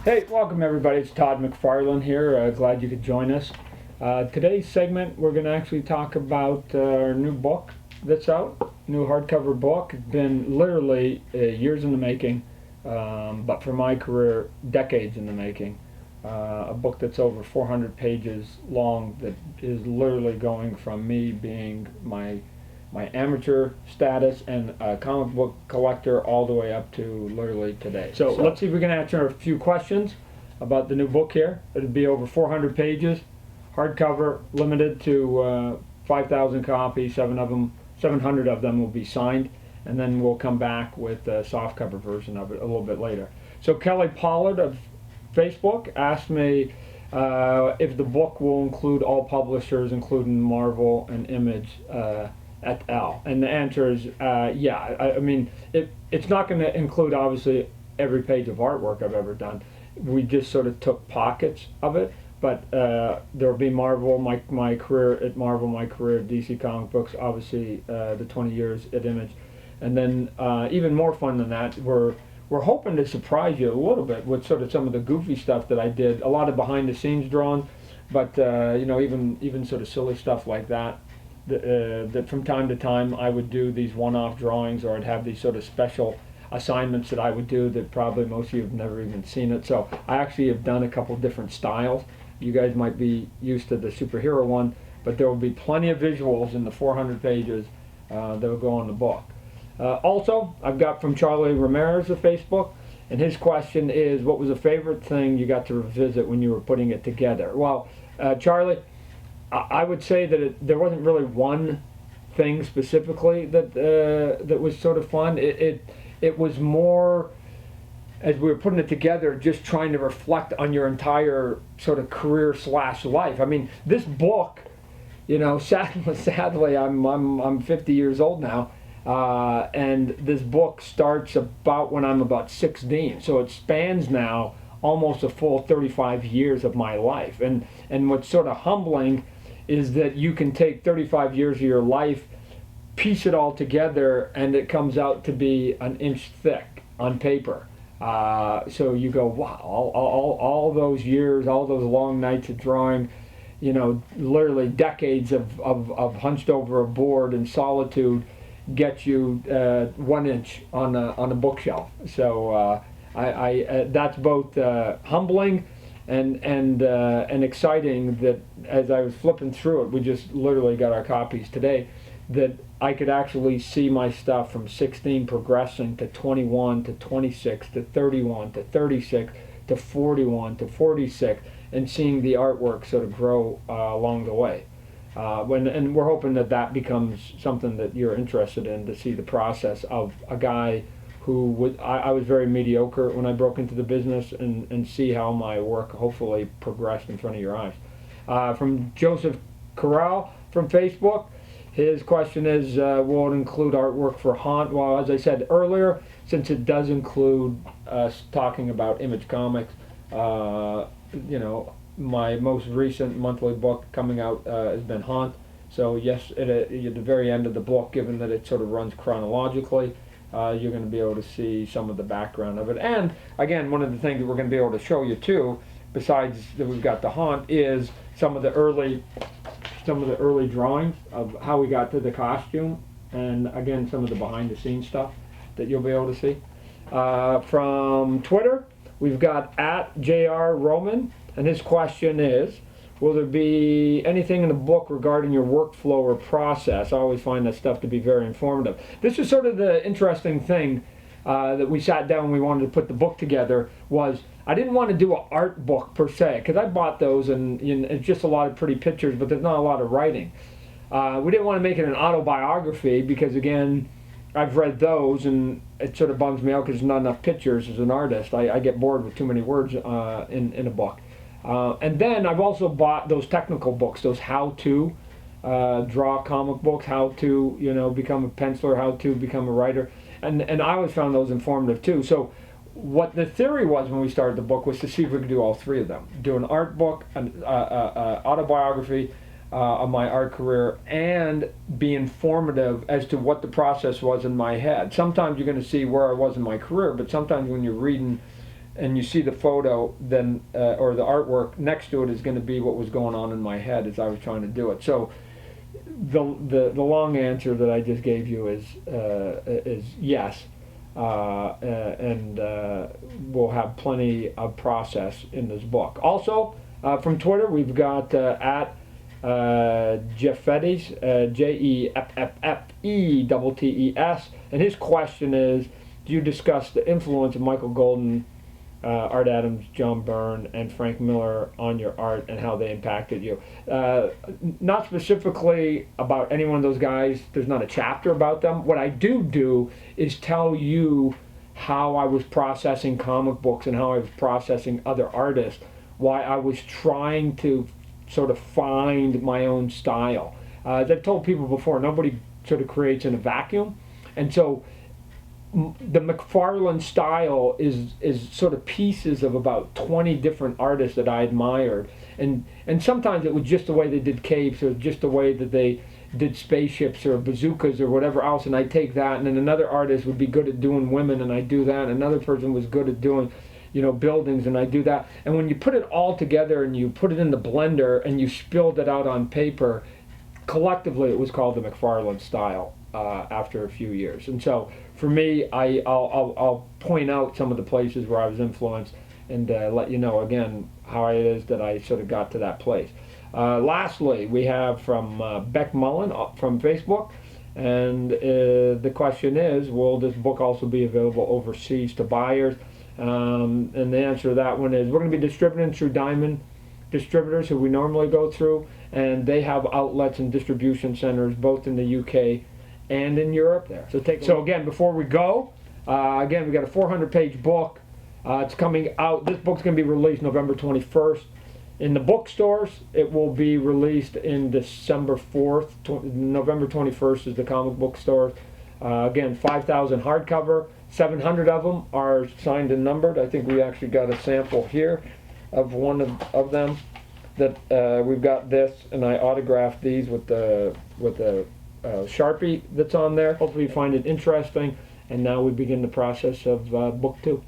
Hey, welcome everybody. It's Todd McFarlane here. Glad you could join us. Today's segment, we're going to actually talk about our new book that's out, new hardcover book. It's been literally years in the making, but for my career, decades in the making. A book that's over 400 pages long that is literally going from me being my amateur status and a comic book collector all the way up to literally today. So let's see if we can answer a few questions about the new book here. It'll be over 400 pages, hardcover, limited to 5,000 copies. 700 of them will be signed, and then we'll come back with a softcover version of it a little bit later. So Kelly Pollard of Facebook asked me if the book will include all publishers, including Marvel and Image, et al. And the answer is yeah. I mean, it's not going to include obviously every page of artwork I've ever done. We just sort of took pockets of it, but there will be Marvel, my career at Marvel, my career at DC Comic Books, obviously the 20 years at Image, and then even more fun than that, we're hoping to surprise you a little bit with sort of some of the goofy stuff that I did, a lot of behind the scenes drawing, but you know, even sort of silly stuff like that. That from time to time I would do these one-off drawings, or I'd have these sort of special assignments that I would do that probably most of you have never even seen it. So I actually have done a couple different styles. You guys might be used to the superhero one, but there will be plenty of visuals in the 400 pages that will go on the book. Also, I've got from Charlie Ramirez of Facebook, and his question is, what was a favorite thing you got to revisit when you were putting it together? Well, Charlie, I would say that there wasn't really one thing specifically that was sort of fun. It was more, as we were putting it together, just trying to reflect on your entire sort of career / life. I mean, this book, you know, sadly, I'm 50 years old now, and this book starts about when I'm about 16, so it spans now almost a full 35 years of my life. And what's sort of humbling is that you can take 35 years of your life, piece it all together, and it comes out to be an inch thick on paper. So you go, wow, all those years, all those long nights of drawing, you know, literally decades of hunched over a board in solitude get you 1 inch on a bookshelf. So I that's both humbling and exciting, that as I was flipping through it, we just literally got our copies today, that I could actually see my stuff from 16 progressing to 21 to 26 to 31 to 36 to 41 to 46, and seeing the artwork sort of grow along the way. And we're hoping that becomes something that you're interested in, to see the process of a guy who I was very mediocre when I broke into the business, and see how my work hopefully progressed in front of your eyes. From Joseph Corral from Facebook, his question is, will it include artwork for Haunt? Well, as I said earlier, since it does include us talking about Image Comics, you know, my most recent monthly book coming out has been Haunt. So yes, at the very end of the book, given that it sort of runs chronologically, you're going to be able to see some of the background of it. And again, one of the things that we're going to be able to show you too, besides that we've got the Haunt, is some of the early drawings of how we got to the costume, and again, some of the behind the scenes stuff that you'll be able to see. From Twitter, we've got @JR Roman, and his question is, will there be anything in the book regarding your workflow or process? I always find that stuff to be very informative. This is sort of the interesting thing that we sat down and we wanted to put the book together, was I didn't want to do an art book per se, because I bought those and you know, it's just a lot of pretty pictures, but there's not a lot of writing. We didn't want to make it an autobiography, because again, I've read those and it sort of bums me out because there's not enough pictures. As an artist, I get bored with too many words in a book. And then I've also bought those technical books, those how-to draw comic books, how to, you know, become a penciler, how to become a writer, and I always found those informative too. So what the theory was when we started the book was to see if we could do all three of them: do an art book, an autobiography of my art career, and be informative as to what the process was in my head. Sometimes you're going to see where I was in my career, but sometimes when you're reading and you see the photo, then or the artwork next to it is going to be what was going on in my head as I was trying to do it. So the long answer that I just gave you is yes, and we'll have plenty of process in this book. Also, from Twitter, we've got at Jeffettes, Jeffettes, and his question is, do you discuss the influence of Michael Golden, Art Adams, John Byrne, and Frank Miller on your art and how they impacted you? Not specifically about any one of those guys. There's not a chapter about them. What I do is tell you how I was processing comic books and how I was processing other artists, why I was trying to sort of find my own style. As I've told people before, nobody sort of creates in a vacuum, and so the McFarlane style is sort of pieces of about 20 different artists that I admired, and sometimes it was just the way they did capes, or just the way that they did spaceships or bazookas or whatever else, and I take that, and then another artist would be good at doing women, and I do that, and another person was good at doing buildings, and I do that. And when you put it all together and you put it in the blender and you spilled it out on paper, collectively it was called the McFarlane style after a few years. And so for me, I'll point out some of the places where I was influenced and let you know again how it is that I sort of got to that place. Lastly, we have from Beck Mullen from Facebook, and the question is, will this book also be available overseas to buyers? And the answer to that one is, we're going to be distributing through Diamond Distributors, who we normally go through, and they have outlets and distribution centers both in the UK and in Europe there. So again, before we go, again, we got a 400-page book. It's coming out. This book's going to be released November 21st. In the bookstores, it will be released in December 4th. November 21st is the comic book stores. Again, 5,000 hardcover. 700 of them are signed and numbered. I think we actually got a sample here of one of them. That we've got this, and I autographed these with the Sharpie that's on there. Hopefully you find it interesting, and now we begin the process of book 2.